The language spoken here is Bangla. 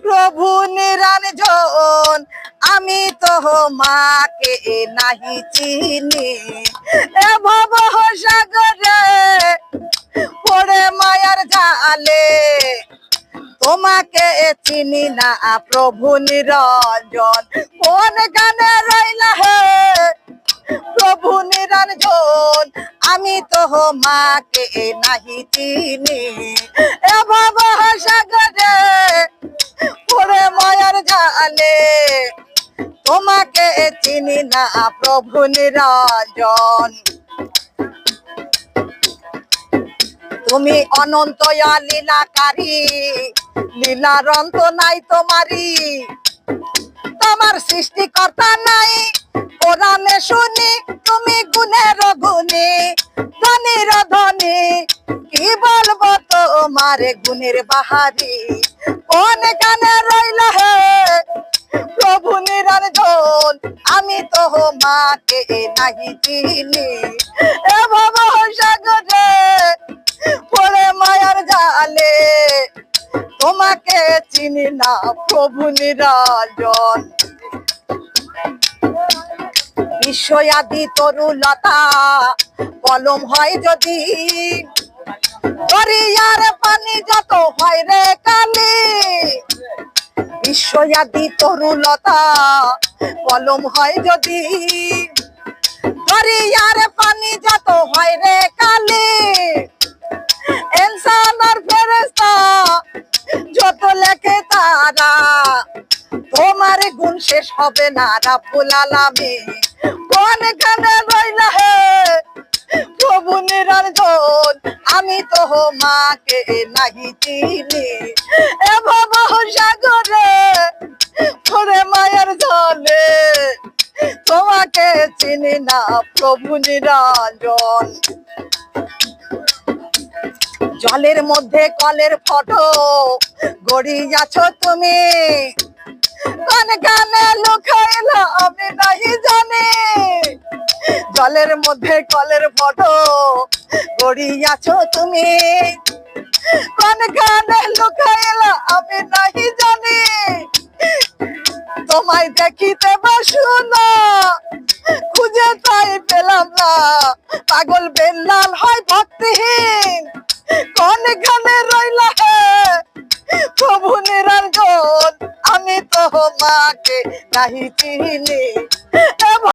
প্রভু নিরঞ্জন আমি তো মাকে নাহি চিনি, এ ভব সাগরে পড়ে মায়ার জালে তোমাকে চিনি না প্রভু নিরঞ্জন। কোন গানে রইলা হে প্রভু নিরঞ্জন আমি তো মাকে নাহি চিনি, এ ভব সাগরে পড়ে মায়ার জালে তোমাকে চিনি না প্রভু নিরঞ্জন। তুমি অনন্ত লীলাকারী, লীলার অন্ত নাই তোমারি, তোমার সৃষ্টিকর্তা নাই কোরআনে শুনি, তুমি গুণের গুণী ধনীর ধনী, কি বলবো তোমার গুণের বাহারি। কোন গানে রইল হে প্রভু নিরঞ্জন আমি তো মাকে নাহি চিনি, এ ভব সাগরে পড়ে মায়ার জালে তোমাকে চিনি না প্রভু নিরঞ্জন। বিশ্ব আদি তরুলতা কলম হয় যদি, দরিয়ার পানি যত হয় রে কালি, বিশ্ব আদি তরুলতা কলম হয় যদি, দরিয়ার পানি যত হয় রে কালি, ইনসান আর ফেরেশতা যত লেখে তারা তোমার গুণ শেষ হবে না রাব্বুল আলামিন। কোন গানে রইলা হে প্রভু নিরঞ্জন আমি তো মাকে নাহি চিনি, এ ভব সাগরে পড়ে মায়ার জলে তোমাকে চিনি না প্রভু নিরঞ্জন। জলের মধ্যে কলের ফটো গড়িয়াছ তুমি, কোন গানে লুকাইলা আমি নাহি জানি, জলের মধ্যে কলের ফটো গড়িয়াছ তুমি, কোন গানে লুকাইলা আমি নাহি জানি, তোমায় দেখিতে বাসনা খুঁজে তাই পেলাম না, পাগল বেল্লাল হয় ভক্তিহীন। কোন গানে রইলা হে প্রভু নিরঞ্জন আমি তো মাকে নাহি চিনি।